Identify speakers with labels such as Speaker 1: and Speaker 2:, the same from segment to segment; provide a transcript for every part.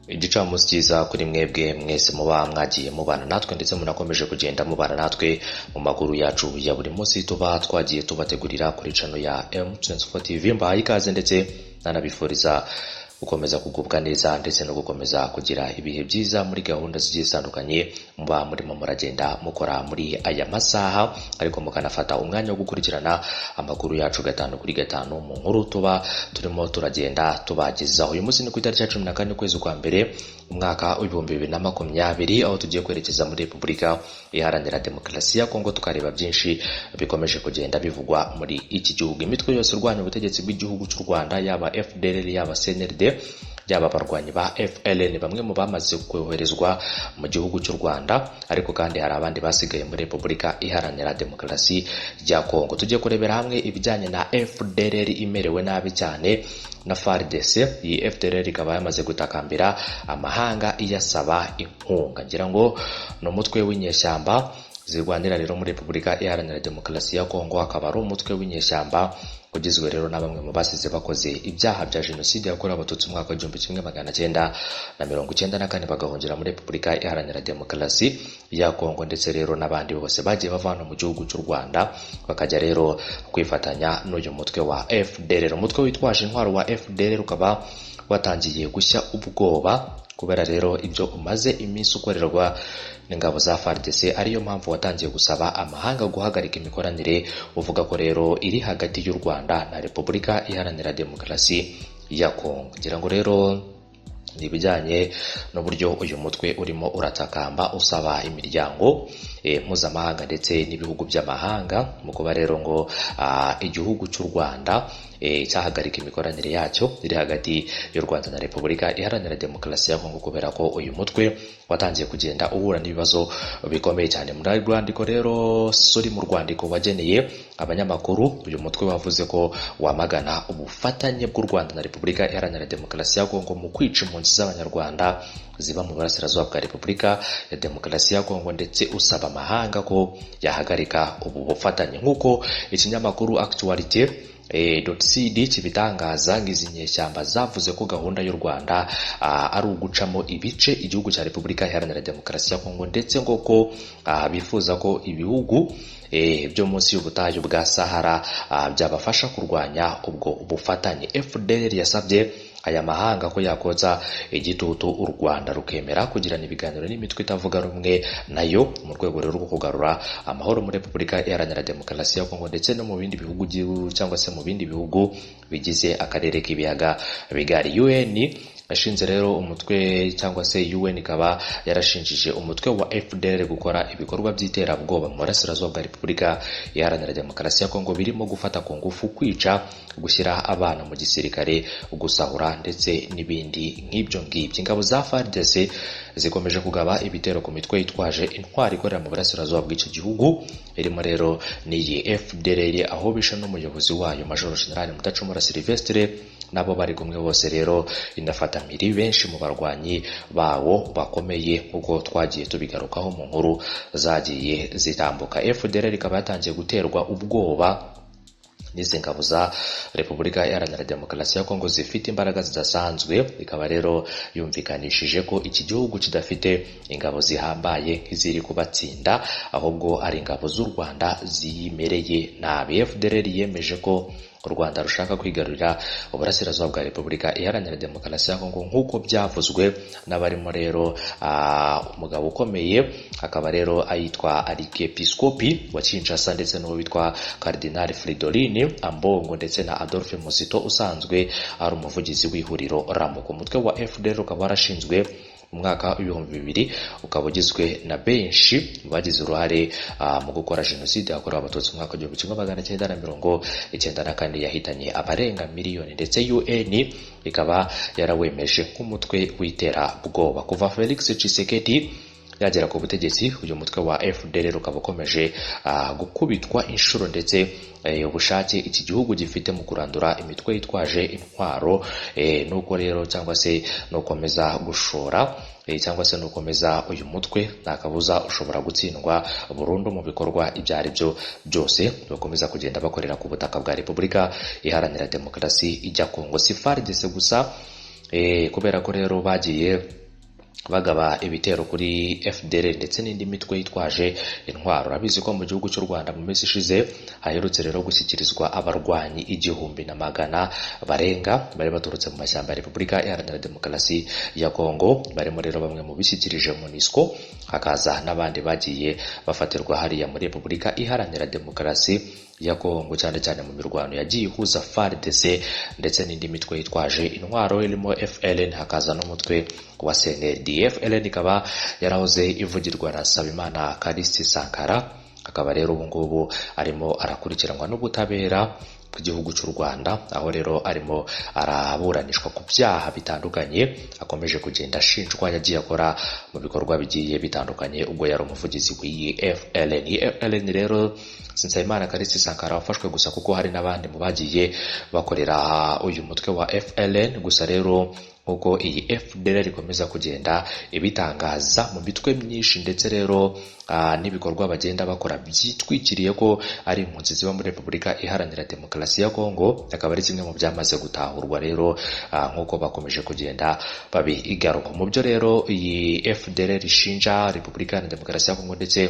Speaker 1: Igicamunsi cyiza kuri mwebwe mwese muba mwagiye mubana natwe ndetse munakomeje kugenda mubana natwe mu makuru yacu ya buri munsi tuba twagiye tubategurira kuri channel ya M24 TV. Mbahaye ikaze ndetse nanabifuriza gukomeza kugubwa neza ndetse no gukomeza kugira ibihe byiza muri gahunda zigiye zitandukanye muba murimo muragenda mukora muri aya masaha, ariko mukanafata umwanya wo gukurikirana amakuru yacu gatanu kuri gatanu mu nkuru tuba turimo turagenda tubagezaho. Uyu munsi ni ku itariki ya 14 kwezi kwa mbere umwaka w'ibihumbi 2020, aho tugiye kwerekeza muri Repubulika Iharanira Demokarasi ya Kongo tukareba byinshi bikomeje kugenda bivugwa muri iki gihugu. Imitwe yose urwanya ubutegetsi bw'igihugu cy'u Rwanda, yaba FDLR yaba CNRD byaba abarwanyi ba FLN, bamwe mu bamaze koherezwa mu gihugu cy'u Rwanda, ariko kandi hari abandi basigaye muri Repubulika Iharanira Demokarasi ya Kongo. Tugiye kurebera hamwe ibijyanye na FDLR imerewe nabi cyane na FARDC. Iyi FDLR ikaba yamaze gutakambira amahanga iyasaba inkunga. Ngira ngo no mutwe w'inyeshyamba zirwanira rero muri Repubulika Iharanira Demokarasi ya Kongo, akaba ari umutwe w'inyeshyamba ugizwe rero na bamwe mu basize bakoze ibyaha bya jenoside yakorewe abatutsi mu mwaka wa 1994 bagahungira muri Repubulika Iharanira Demokarasi ya Kongo, ndetse rero n'abandi bose bagiye bavana mu gihugu cy'u Rwanda bakajya rero kwifatanya n'uyu mutwe wa FDLR. Umutwe witwaje intwaro wa FDLR ukaba watangiye gushya ubwoba kubera rero ibyo umaze iminsi ukorerwa n'ingabo za FARDC, ariyo mpamvu watangiye gusaba amahanga guhagarika imikoranire uvuga ko rero iri hagati y'u Rwanda na Repubulika Iharanira Demokarasi ya Kongo. Ngira ngo rero nibijyanye n'uburyo uyu mutwe urimo uratakamba usaba imiryango mpuzamahanga ndetse n'ibihugu by'amahanga mu kuba rero ngo igihugu cy'u Rwanda cyahagarika imikoranire yacyo iri hagati y'u Rwanda na Repubulika Iharanira Demokarasi ya Kongo, kubera ko uyu mutwe watangiye kugenda uhura n'ibibazo bikomeye cyane. Muri rwandiko rero suri mu rwandiko wageneye abanyamakuru, uyu mutwe wavuze ko wamagana ubufatanye bw'u Rwanda na Repubulika Iharanira Demokarasi ya Kongo mu kwica impunzi z'abanyarwanda ziba mu burasirazuba bwa Repubulika ya Demokarasi ya Kongo, ndetse usaba amahanga ko yahagarika ubu bufatanye. Nk'uko ikinyamakuru Actualite.cd kibitangaza, ngizi nyeshyamba zavuze ko gahunda y'u Rwanda ari ugucamo ibice igihugu cya Repubulika Iharanira Demokarasi ya Kongo, ndetse ngo ko bifuza ko ibihugu byo munsi y'ubutayu bwa Sahara byabafasha kurwanya ubwo bufatanye. FDLR yasabye aya mahanga ko yakoza igitutu u Rwanda rukemera kugirana ibiganiro n'imitwe itavuga rumwe nayo mu rwego rwo kugarura amahoro muri Repubulika Iharanira Demokarasi ya Kongo, ndetse no mu bindi bihugu cyangwa se mu bindi bihugu bigize akarere k'ibiyaga bigari. UN yashinze rero umutwe cyangwa se UN ikaba yarashinjije umutwe wa FDLR gukora ibikorwa by'iterabwoba mu burasirazuba bwa Repubulika Iharanira Demokarasi ya Kongo, birimo gufata ku ngufu, kwica, gushyira abana mu gisirikare, gusahura ndetse n'ibindi nk'ibyo ngibyo. Ingabo za FARDC zikomeje kugaba ibitero ku mitwe yitwaje intwari ikorera mu burasirazuba bw'icyo gihugu, irimo rero n'iyi FDLR, aho bishe n'umuyobozi wayo Major General Mudacumura Sylvestre, nabo bari kumwe bose rero inafata miri benshi mu barwanyi bawo bakomeye, nk'uko twagiye tubigarukaho mu nkuru zagiye zitambuka. FDLR ikaba yatangiye guterwa ubwoba n'izi ngabo za Repubulika Iharanira Demokarasi ya Kongo zifite imbaraga zidasanzwe, ikaba rero yumvikanishije ko iki gihugu kidafite ingabo zihambaye nk'iziri kubatsinda, ahubwo ari ingabo z'u Rwanda ziyimereye nabi. FDLR yemeje ko u Rwanda rushaka kwigarurira uburasirazuba bwa Repubulika Iharanira Demokarasi ya Kongo, nk'uko byavuzwe n'abarimo rero umugabo ukomeye, akaba rero ayitwa Arikepiskopi wa Kinshasa, ndetse n'uwo witwa Cardinal Fridolin Ambongo, ndetse na Adolphe Muzito usanzwe ari umuvugizi w'ihuriro Ramuko. Umutwe wa FDLR ukaba warashinzwe umwaka w'ibihumbi 2000, ukaba ugizwe na benshi bagize uruhare mu gukora jenoside yakorewe abatutsi mu mwaka wa 1994 yahitanye abarenga miliyoni, ndetse UN ikaba yarawemeje nk'umutwe w'iterabwoba. Kuva Felix Tshisekedi yagera ku butegetsi, uyu mutwe wa FDLR ukaba ukomeje gukubitwa inshuro, ndetse ubushake iki gihugu gifite mu kurandura imitwe yitwaje intwaro nuko rero cyangwa se nukomeza gushora cyangwa se nukomeza uyu mutwe nakabuza ushobora gutsindwa burundu mu bikorwa ibyari byo byose bakomeza kugenda bakorera ku butaka bwa Repubulika Iharanira Demokarasi ijya Kongo. Si FARDC gusa kubera ko rero bagiye bagaba ibitero kuri FDLR ndetse n'indi mitwe yitwaje intwaro. Urabizi ko mu gihugu cy'u Rwanda mu minsi ishize haherutse rero gushyikirizwa abarwanyi 1,100 barenga bari baturutse mu mashyamba ya Repubulika Iharanira Demokarasi ya Kongo. Barimo rero bamwe mu bishyikirije MONUSCO, hakaza n'abandi bagiye bafatirwa hariya muri Repubulika Iharanira Demokarasi ya Kongo, cyane cyane mu mirwano yagiye ihuza FARDC ndetse n'indi mitwe yitwaje intwaro irimo FLN, hakaza n'umutwe wa cyane. FLN ikaba yarahoze ivugirwa na Sabimana Kalisi Sankara, akaba rero ubu ngubu arimo arakurikiranwa n'ubutabera bw'igihugu cy'u Rwanda, aho rero arimo araburanishwa ku byaha bitandukanye akomeje kugenda ashinjwa yagiye akora mu bikorwa bigiye bitandukanye ubwo yari umuvugizi w'iyi FLN. FLN rero Nsabimana Kalisi Sankara wafashwe gusa kuko hari n'abandi mu bagiye bakorera uyu mutwe wa FLN. Gusa rero uko iyi FDLR ikomeza kugenda ibitangaza mu mitwe myinshi ndetse rero n'ibikorwa bagenda bakora byitwikiriye ko ari impunzi ziba muri Repubulika Iharanira Demokarasi ya Kongo, akaba ari kimwe mu byamaze gutahurwa rero nk'uko bakomeje kugenda babigaruka. Mu byo rero iyi FDLR ishinja Repubulika Iharanira Demokarasi ya Kongo ndetse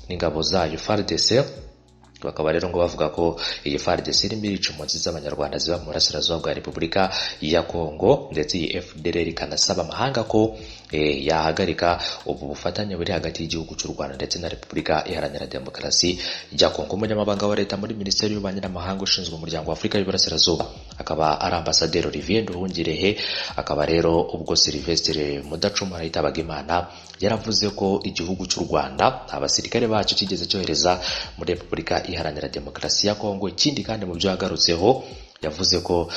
Speaker 1: n'ingabo zayo FARDC, bakaba rero ngo bavuga ko iyi FARDC irimo irica impunzi z'abanyarwanda ziba mu burasirazuba bwa Repubulika ya Kongo, ndetse iyi FDLR ikanasaba amahanga ko yahagarika ubu bufatanye buri hagati y'igihugu cy'u Rwanda ndetse na Repubulika Iharanira Demokarasi ya Kongo. Umunyamabanga wa leta muri Minisiteri y'Ububanyi n'Amahanga ushinzwe umuryango wa Afurika y'Iburasirazuba akaba ari Ambasaderi Olivier Nduhungirehe, akaba rero ubwo Sylvestre Mudacumura yitabaga Imana yaravuze ko igihugu cy'u Rwanda abasirikare bacyo kigeze cyohereza muri Repubulika Iharanira Demokarasi ya Kongo. Ikindi kandi mu byo yagarutseho yavuze ko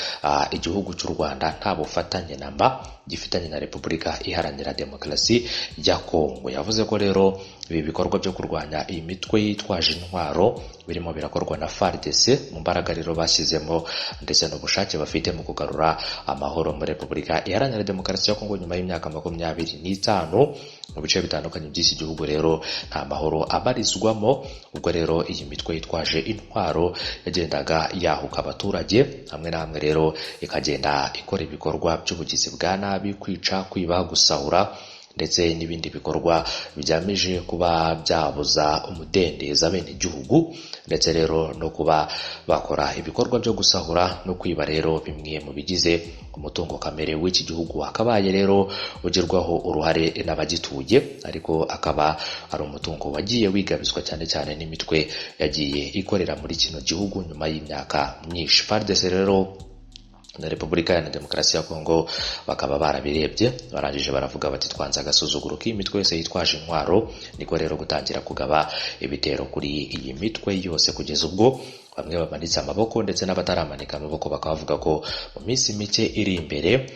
Speaker 1: igihugu cy'u Rwanda nta bufatanye namba gifitanye na Repubulika Iharanira Demokarasi ya Kongo. Yavuze ko rero ibi bikorwa byo kurwanya iyi mitwe yitwaje intwaro birimo birakorwa na FARDC mu mbaraga rero bashyizemo ndetse n'ubushake bafite mu kugarura amahoro muri Repubulika Iharanira Demokarasi ya Kongo nyuma y'imyaka 25 mu bice bitandukanye by'iki gihugu rero nta mahoro abarizwamo. Ubwo rero iyi mitwe yitwaje intwaro yagendaga yahuka abaturage hamwe na hamwe rero ikagenda ikora ibikorwa by'ubugizi bwa nabi, kwica, kwiba, gusahura ndetse n'ibindi bikorwa bijyamije kuba byabuza umudendezo abenegihugu, ndetse rero no kuba bakora ibikorwa byo gusahura no kwiba rero bimwe mu bigize umutungo kamere w'iki gihugu, akabaye rero ugirwaho uruhare n'abagituye, ariko akaba ari umutungo wagiye wigabizwa cyane cyane n'imitwe yagiye ikorera muri kino gihugu nyuma y'imyaka myinshi. FARDC rero na Repubulika ya Demokarasi ya Kongo bakaba barabirebye, barangije baravuga bati twanze agasuzuguro k'imitwe yose yitwaje intwaro, niko rero gutangira kugaba ibitero kuri iyi mitwe yose kugeza ubwo bamwe bamanitse amaboko ndetse n'abataramanika amaboko bakavuga ko mu minsi mike iri imbere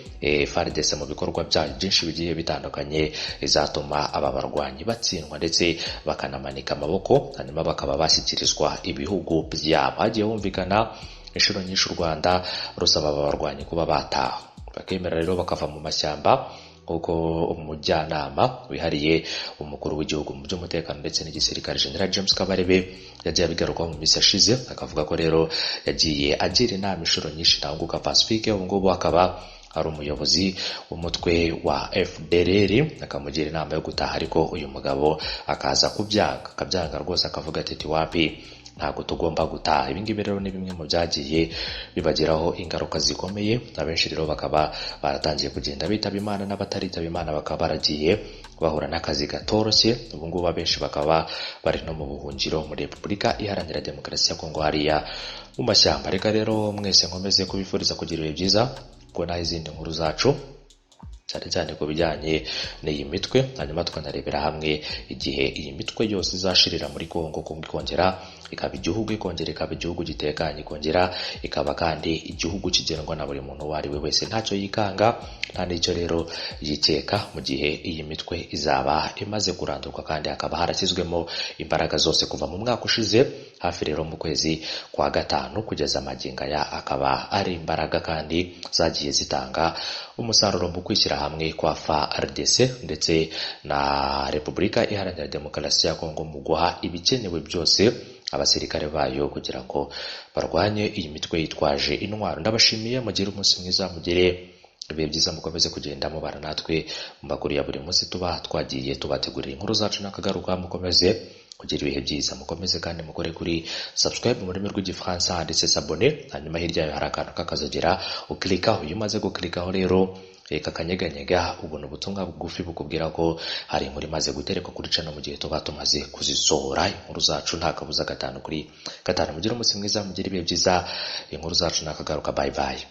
Speaker 1: FARDC mu bikorwa byayo byinshi bigiye bitandukanye izatuma aba barwanyi batsindwa ndetse bakanamanika amaboko, hanyuma bakaba bashyikirizwa ibihugu byabo. Hagiye humvikana inshuro nyinshi u Rwanda rusaba aba barwanyi kuba bataha bakemera rero bakava mu mashyamba, kuko umujyanama wihariye umukuru w'igihugu mu by'umutekano ndetse n'igisirikare General James Kabarebe yagiye abigarukaho mu minsi yashize, akavuga ko rero yagiye agira inama inshuro nyinshi Ntahuguka Pacifique ubu ngubu akaba ari umuyobozi w'umutwe wa FDLR, akamugira inama yo gutaha, ariko uyu mugabo akaza akabyanga rwose, akavuga ati wapi ntabwo tugomba gutaha. Ibi ngibi rero ni bimwe mu byagiye bibagiraho ingaruka zikomeye, abenshi rero bakaba baratangiye kugenda bitaba Imana, n'abataritaba Imana bakaba baragiye bahura n'akazi gatoroshye. Ubu ngubu abenshi bakaba bari no mu buhungiro muri Repubulika Iharanira Demokarasi ya Kongo hariya mu mashyamba. Reka rero mwese nkomeze kubifuriza kugira ibihe byiza, ko naho izindi nkuru zacu cyane cyane ku bijyanye n'iyi mitwe, hanyuma tukanarebera hamwe igihe iyi mitwe yose izashirira muri Kongo, ikongera ikaba igihugu, ikongera ikaba igihugu gitekanye, ikongera ikaba kandi igihugu kigendwa na buri muntu uwo ari we wese, ntacyo yikanga nta n'icyo rero yikeka, mu gihe iyi mitwe izaba imaze kurandurwa kandi hakaba harashyizwemo imbaraga zose kuva mu mwaka ushize hafi rero mu kwezi kwa gatanu kugeza magingo aya, akaba ari imbaraga kandi zagiye zitanga umusaruro mu kwishyira hamwe kwa FARDC ndetse na Repubulika Iharanira Demokarasi ya Kongo mu guha ibikenewe byose abasirikare bayo kugira ngo barwanye iyi mitwe yitwaje intwaro. Ndabashimiye, mugire umunsi mwiza, mugire ibihe byiza mukomeze kugenda mubara natwe mu makuru ya buri munsi tuba twagiye tubategurira inkuru zacu n'akagaruka. Mukomeze kugira ibihe byiza, mukomeze kandi mukore kuri subscribe mu rurimi rw'igifaransa ndetse s'abone, hanyuma hirya yayo hari akantu kakazogera ukilikaho. Iyo umaze guklikaho rero kakanyeganyega ubona ubutumwa bugufi bukubwira ko hari inkuru imaze guterekwa kuri channel mu gihe tuba tumaze kuzisohora. Inkuru zacu nta kabuza 5 kuri 5. Mugire umunsi mwiza, mugire ibihe byiza. Inkuru zacu nakagaruka, bye bye.